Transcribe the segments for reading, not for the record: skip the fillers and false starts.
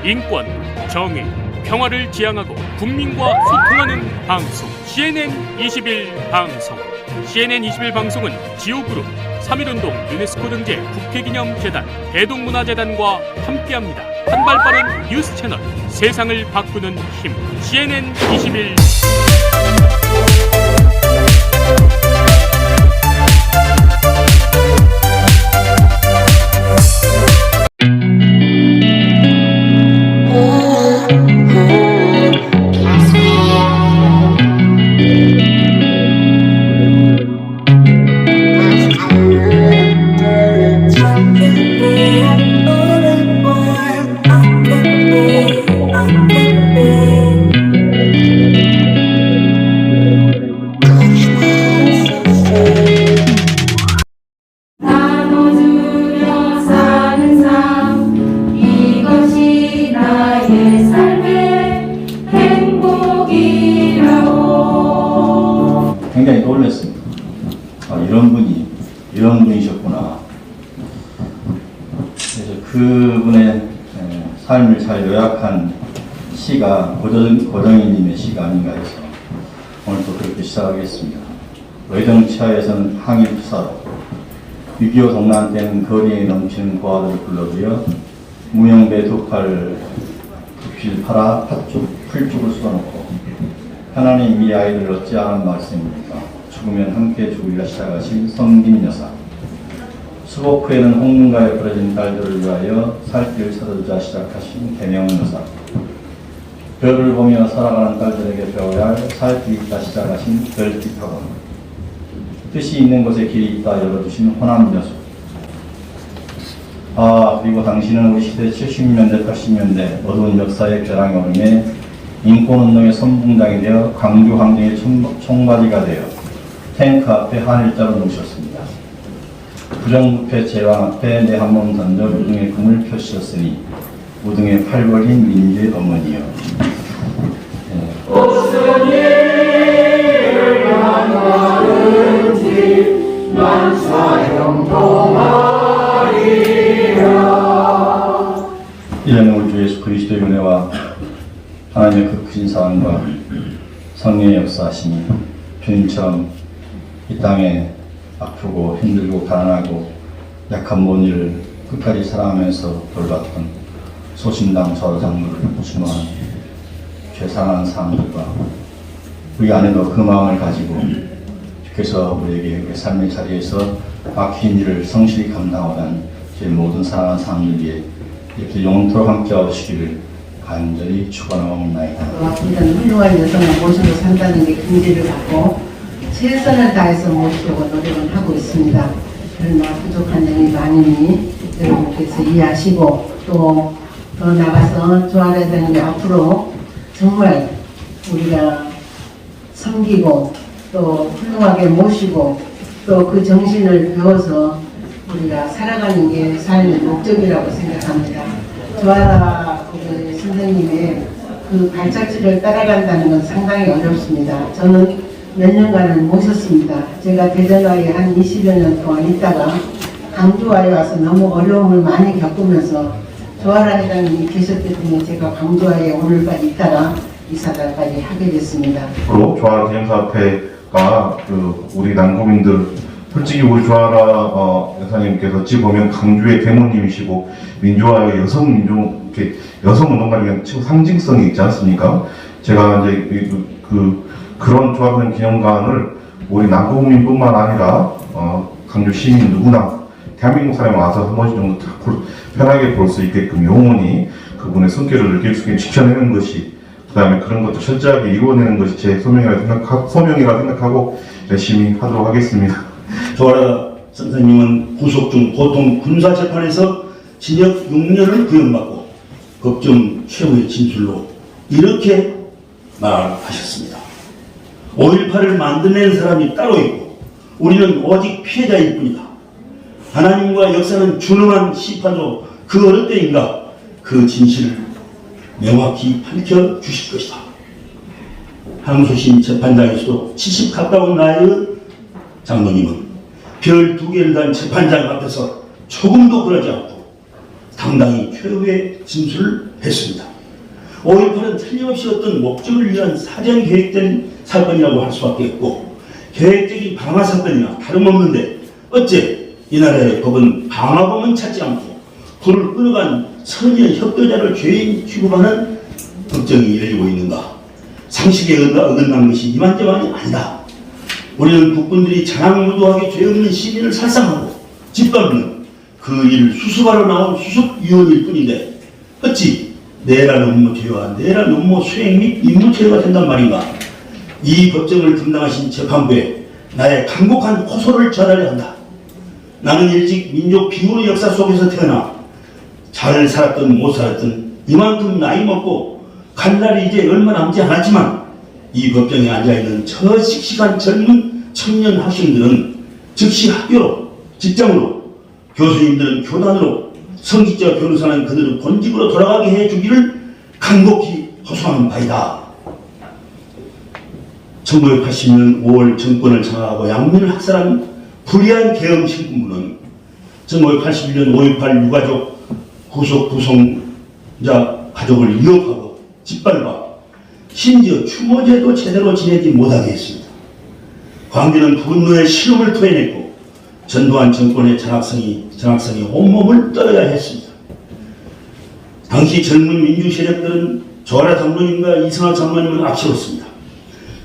인권, 정의, 평화를 지향하고 국민과 소통하는 방송 CNN 21 방송. CNN 21 방송은 지오그룹, 3.1운동 유네스코 등재 국회기념재단, 대동문화재단과 함께합니다. 한 발 빠른 뉴스 채널, 세상을 바꾸는 힘, CNN 21. 굉장히 놀랐습니다. 이런 분이셨구나. 그래서 그분의 삶을 잘 요약한 시가 고정희님의 시가 아닌가 해서 오늘 또 그렇게 시작하겠습니다. 의정치하에서는 항일 투사로 6.25 동란 때는 거리에 넘치는 고아들을 불러들여 무용배 두 팔 부필 팔아 풀죽을 쏘아놓고 하나님 이 아이를 어찌하는 말씀입니까? 죽으면 함께 죽으리라 시작하신 성김 여사. 수복 후에는 홍문가에 벌어진 딸들을 위하여 살길을 찾아주자 시작하신 개명 여사. 별을 보며 살아가는 딸들에게 배워야 할 살길이 있다 시작하신 별빛학원. 뜻이 있는 곳에 길이 있다 열어주신 호남 여수. 그리고 당신은 우리 시대 70년대, 80년대 어두운 역사의 벼랑 얼음에 인권운동의 선봉장이 되어 광주 항쟁의 총바지가 되어 탱크 앞에 한일자로 누우셨습니다. 부정부패 제왕 앞에 내 한 몸 던져 우등의 금을 펴주셨으니 우등의 팔 벌린 민주의 어머니여. 무슨 일을 향하는지 난 사형동하리라. 이는 우리 주 예수 그리스도의 은혜와 하나님의 그 크신 사랑과 성령의 역사하심이 주님처럼 이 땅에 아프고 힘들고 가난하고 약한 모든 이를 끝까지 사랑하면서 돌봤던 소신당 저장로를 추모하는 죄사랑하는 사람들과 우리 안에도 그 마음을 가지고 주께서 우리에게 우리 삶의 자리에서 막힌 일을 성실히 감당하는 제 모든 사랑하는 사람들 위해 이렇게 영원토록 함께 하시기를 간절히 축원하옵나이다. 이런 훌륭한 여성을 모시고 산다는 게 긍지를 받고 최선을 다해서 모시려고 노력을 하고 있습니다. 그러나 부족한 점이 많으니 여러분께서 이해하시고 또 더 나가서 조아려야 되는 게 앞으로 정말 우리가 섬기고 또 훌륭하게 모시고 또 그 정신을 배워서 우리가 살아가는 게 삶의 목적이라고 생각합니다. 조아라 선생님의 그 발자취를 따라간다는 건 상당히 어렵습니다. 저는 몇 년간을 모셨습니다. 제가 대전와에 한 20여 년 동안 있다가 강주와에 와서 너무 어려움을 많이 겪으면서 조아라 회장님이 계셨기 때문에 제가 강주와에 오늘까지 있다가 이사단까지 하게 됐습니다. 조아라 기념사업회가 우리 남구민들 솔직히 우리 조아라 여사님께서 어찌 보면 강주의 대모님이시고 민주화의 여성운동가의 상징성이 있지 않습니까? 제가 이제 그런 조아라 기념관을 우리 남구민뿐만 아니라 강주 시민 누구나 대한민국 사람이 와서 한 번씩 정도 편하게 볼 수 있게끔 영원히 그분의 손길을 느낄 수 있게 지켜내는 것이, 그 다음에 그런 것도 철저하게 이루어내는 것이 제 소명이라 생각하고 열심히 하도록 하겠습니다. 조아라 선생님은 구속 중 보통 군사재판에서 징역 6년을 구형받고 법정 최후의 진술로 이렇게 말하셨습니다. 5.18을 만들어낸 사람이 따로 있고 우리는 오직 피해자일 뿐이다. 하나님과 역사는 준엄한 심판으로 그 어느 때인가 그 진실을 명확히 밝혀주실 것이다. 항소심 재판장에서도 70 가까운 나이의 장로님은 별 2개를 단 재판장 앞에서 조금도 그러지 않고 당당히 최후의 진술을 했습니다. 5.18은 틀림없이 어떤 목적을 위한 사전 계획된 사건이라고 할 수밖에 없고 계획적인 방화 사건이나 다름없는데 어째 이 나라의 법은 방화범은 찾지 않고 불을 끌어간 선의의 협도자를 죄인 취급하는 법정이 열리고 있는가? 상식에 어긋난 것이 이만저만이 아니다. 우리는 국군들이 자랑무도하게 죄 없는 시민을 살상하고 짓밟는 그 일을 수습하러 나온 수습위원일 뿐인데 어찌 내란 업무 죄와 내란 업무 수행 및 임무 처리가 된단 말인가? 이 법정을 담당하신 재판부에 나의 간곡한 호소를 전하려 한다. 나는 일찍 민족 비운의 역사 속에서 태어나 잘 살았든 못 살았든 이만큼 나이 먹고 갈 날이 이제 얼마 남지 않았지만 이 법정에 앉아있는 저 씩씩한 젊은 청년 학생들은 즉시 학교로, 직장으로, 교수님들은 교단으로, 성직자 변호사는 그들을 본직으로 돌아가게 해주기를 간곡히 호소하는 바이다. 1980년 5월 정권을 장악하고 양민을 학살한 불의한 계엄 신군부는 1981년 5.18 유가족 구속 구성자 가족을 위협하고 짓밟아 심지어 추모제도 제대로 지내지 못하게 했습니다. 광주는 분노의 실험을 토해냈고 전두환 정권의 장악성이 온몸을 떨어야 했습니다. 당시 젊은 민주 세력들은 조아라 장로님과 이승환 장로님을 앞세웠습니다.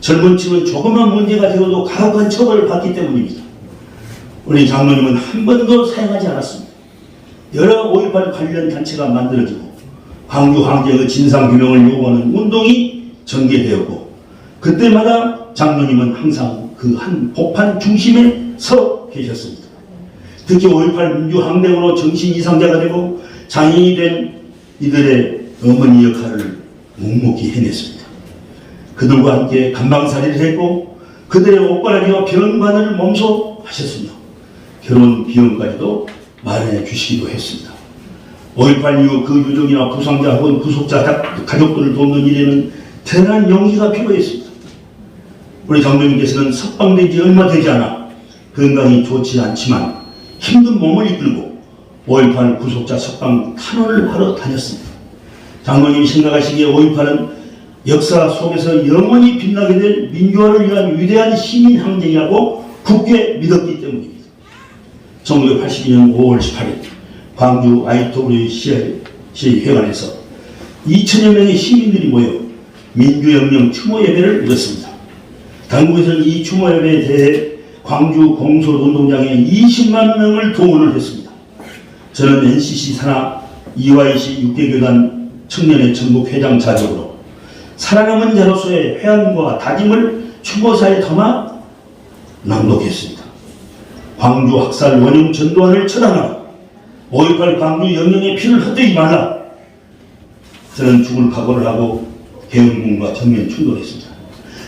젊은 층은 조그만 문제가 되어도 가혹한 처벌을 받기 때문입니다. 우리 장로님은 한 번도 사용하지 않았습니다. 여러 5.18 관련 단체가 만들어지고 광주 황제의 진상규명을 요구하는 운동이 전개되었고 그때마다 장로님은 항상 그 한 복판 중심에 서 계셨습니다. 특히 5.18 민주항쟁으로 정신 이상자가 되고 장인이 된 이들의 어머니 역할을 묵묵히 해냈습니다. 그들과 함께 간방살이를 했고 그들의 옷가락이와 병관을 몸소하셨으며 결혼 비용까지도 마련해 주시기도 했습니다. 5.18 이후 그 유족이나 부상자 혹은 구속자 가족들을 돕는 일에는 대단한 용기가 필요했습니다. 우리 장로님께서는 석방된 지 얼마 되지 않아 건강이 좋지 않지만 힘든 몸을 이끌고 5.18 구속자 석방 탄원을 하러 다녔습니다. 장로님이 생각하시기에 5.18은 역사 속에서 영원히 빛나게 될 민주화를 위한 위대한 시민 항쟁이라고 굳게 믿었기 때문입니다. 1982년 5월 18일 광주 IWC회관에서 2천여 명의 시민들이 모여 민주혁명 추모 예배를 드렸습니다. 당국에서는 이 추모 예배에 대해 광주 공설운동장에 20만 명을 동원을 했습니다. 저는 NCC 산하 EYC 6개교단 청년의 전국 회장 자격으로 살아남은 자로서의 회한과 다짐을 추모사에 담아 낭독했습니다. 광주 학살 원흉 전두환을 처단하라. 5.18 광주 영령의 피를 헛되이 말라. 저는 죽을 각오를 하고 계엄군과 정면 충돌했습니다.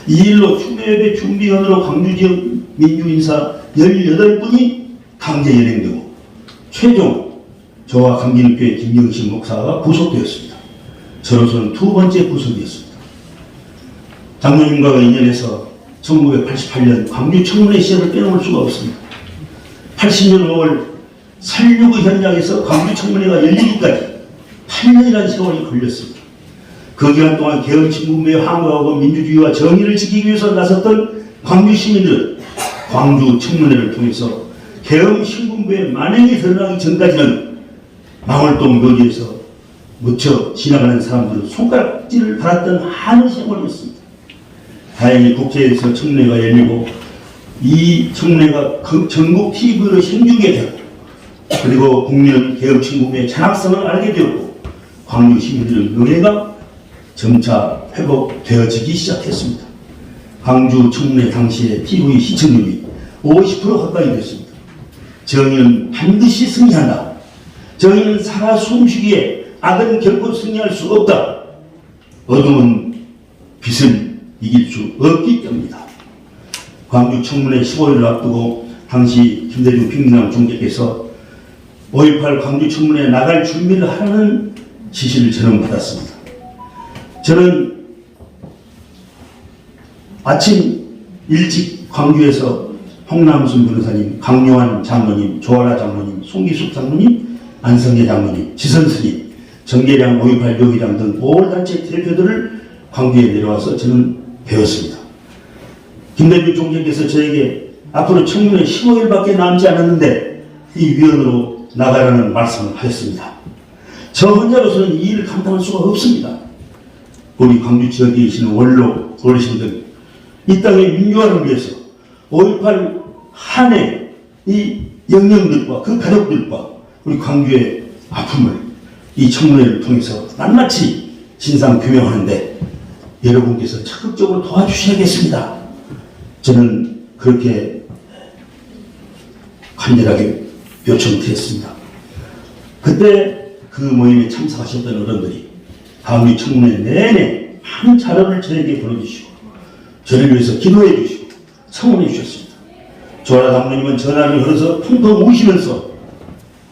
이 일로 추모예배 준비원으로 광주 지역 민주인사 18분이 강제 연행되고 최종 저와 강진교회 김영신 목사가 구속되었습니다. 저로서는 두 번째 구속이었습니다. 장로님과 인연해서 1988년 광주 청문회 시절을 빼놓을 수가 없습니다. 80년 5월 살육의 현장에서 광주 청문회가 열리기까지 8년이라는 세월이 걸렸습니다. 그 기간 동안 계엄 친군부에 항거하고 민주주의와 정의를 지키기 위해서 나섰던 광주 시민들은 광주 청문회를 통해서 계엄 신군부의 만행이 드러나기 전까지는 망월동 묘지에서 묻혀 지나가는 사람들은 손가락질을 받았던 한의 세월이었습니다. 다행히 국회에서 청문회가 열리고 이 청문회가 전국 TV로 생중계 되고 그리고 국민은 계엄 친군부의 잔악성을 알게 되었고 광주 시민들의 명예가 점차 회복되어지기 시작했습니다. 광주 청문회 당시의 TV 시청률이 50% 가까이 됐습니다. 정의는 반드시 승리한다. 정의는 살아 숨쉬기에 악은 결코 승리할 수 없다. 어둠은 빛을 이길 수 없기 때문이다. 광주 청문회 15일을 앞두고 당시 김대중 평민남 총재께서 5.18 광주 청문회에 나갈 준비를 하라는 지시를 저는 받았습니다. 저는 아침 일찍 광주에서 홍남순 변호사님, 강요한 장로님, 조아라 장로님, 송기숙 장로님, 안성재 장로님, 지선 스님, 정계량, 5.18 요기량 등 보궐단체 대표들을 광주에 내려와서 저는 배웠습니다. 김대중 총재께서 저에게 앞으로 청문회 15일밖에 남지 않았는데 이 위원으로 나가라는 말씀을 하셨습니다. 저 혼자로서는 이 일을 감당할 수가 없습니다. 우리 광주 지역에 계시는 원로 어르신들, 이 땅의 민주화를 위해서 5.18 한해 이 영령들과 그 가족들과 우리 광주의 아픔을 이 청문회를 통해서 낱낱이 진상 규명하는데 여러분께서 적극적으로 도와주셔야겠습니다. 저는 그렇게 간절하게 요청드렸습니다. 그때 그 모임에 참석하셨던 어른들이 다음 이 청문회 내내 많은 자료를 저에게 보내주시고 저를 위해서 기도해 주시고 청원해 주셨습니다. 조아라 장로님은 전화를 걸어서 펑펑 우시면서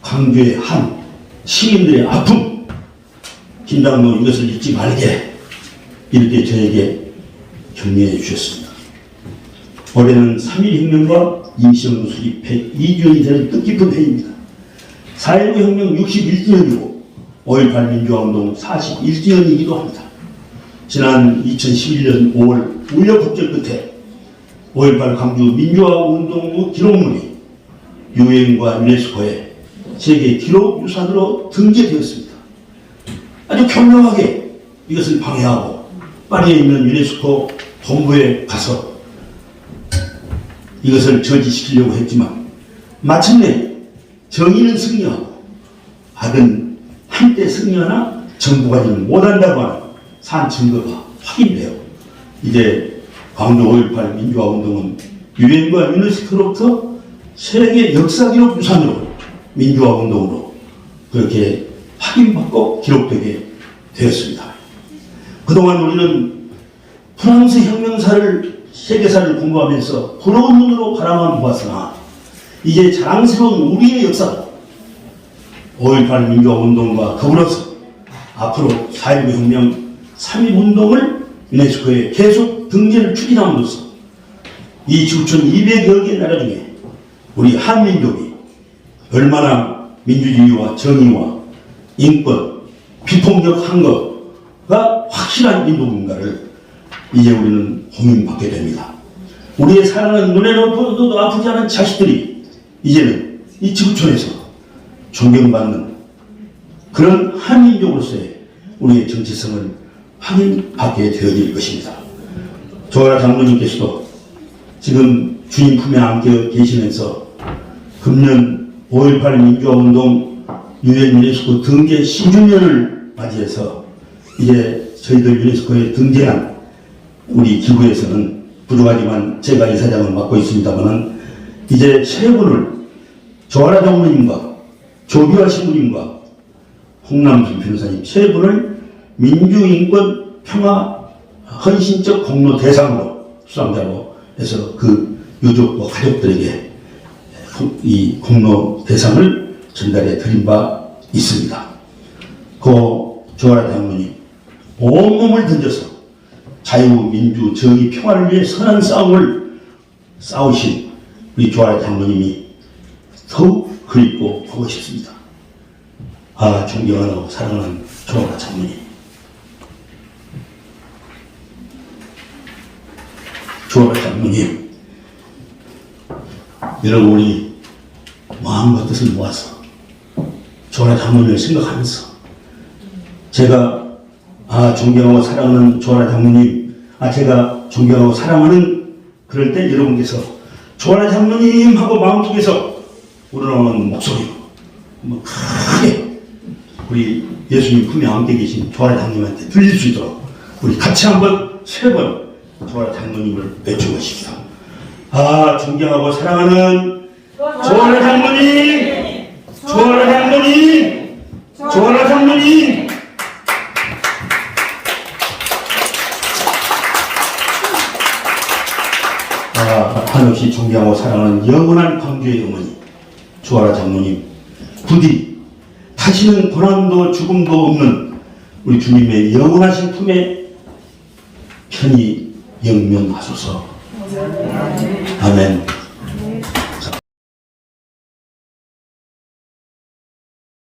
광주의 한 시민들의 아픔, 김장로 이것을 잊지 말게 이렇게 저에게 격려해 주셨습니다. 올해는 3.1 혁명과 임시정부 수립 102주년이 되는 뜻깊은 해입니다. 4.19 혁명 61주년이고 5.18 민주화운동 41주년이기도 합니다. 지난 2011년 5월 우여곡절 끝에 5.18 광주 민주화운동의 기록물이 유엔과 유네스코에 세계 기록유산으로 등재되었습니다. 아주 현명하게 이것을 방해하고 파리에 있는 유네스코 본부에 가서 이것을 저지시키려고 했지만 마침내 정의는 승리하고 악은 한때 승리하나 정부가지는 못한다고 하는 산 증거가 확인되어 이제 광주 5.18 민주화운동은 유엔과 유네스코로부터 세계 역사기록 유산으로 민주화운동으로 그렇게 확인받고 기록되게 되었습니다. 그동안 우리는 프랑스 혁명사를 세계사를 공부하면서 부러운 눈으로 바라만 보았으나 이제 자랑스러운 우리의 역사도 5.18 민주화운동과 더불어서 앞으로 4.19 혁명 3.1운동을 유네스코에 계속 등재를 추진함으로써 이 지구촌 200여 개 나라 중에 우리 한민족이 얼마나 민주주의와 정의와 인권, 비폭력 한거가 확실한 민족인가를 이제 우리는 고민받게 됩니다. 우리의 사랑하는 눈에는 보여도 아프지 않은 자식들이 이제는 이 지구촌에서 존경받는 그런 한민족으로서의 우리의 정체성을 확인받게 되어질 것입니다. 조아라 장로님께서도 지금 주님 품에 안겨 계시면서 금년 5.18 민주화운동 유엔 유네스코 등재 10주년을 맞이해서 이제 저희들 유네스코에 등재한 우리 기구에서는 부족하지만 제가 이사장을 맡고 있습니다만은 이제 세 분을 조아라 장로님과 조비화 신부님과 홍남순 변호사님 세 분을 민주인권 평화 헌신적 공로 대상으로 수상자로 해서 그 유족과 가족들에게 이 공로 대상을 전달해 드린 바 있습니다. 그 조아라 장로님 온몸을 던져서 자유, 민주, 정의, 평화를 위해 선한 싸움을 싸우신 우리 조아라 장로님이 더욱 그립고 보고 싶습니다. 아, 존경하고 사랑하는 조아라 장로님. 조아라 장로님, 여러분 우리 마음과 뜻을 모아서 조아라 장로님을 생각하면서 제가 존경하고 사랑하는 조아라 장로님, 제가 존경하고 사랑하는 그럴 때 여러분께서 조아라 장로님 하고 마음속에서 우러나오는 목소리로 크게 우리 예수님 품에 안겨 계신 조아라 장로님한테 들릴 수 있도록 우리 같이 한번 세 번 조아라 장로님을 외쳐보십시다. 존경하고 사랑하는 조아라 장로님, 조아라 장로님, 조아라 장로님. 한없이 존경하고 사랑하는 영원한 광주의 어머니 조아라 장로님, 부디 다시는 고난도 죽음도 없는 우리 주님의 영원하신 품에 편히 영면하소서. 아멘.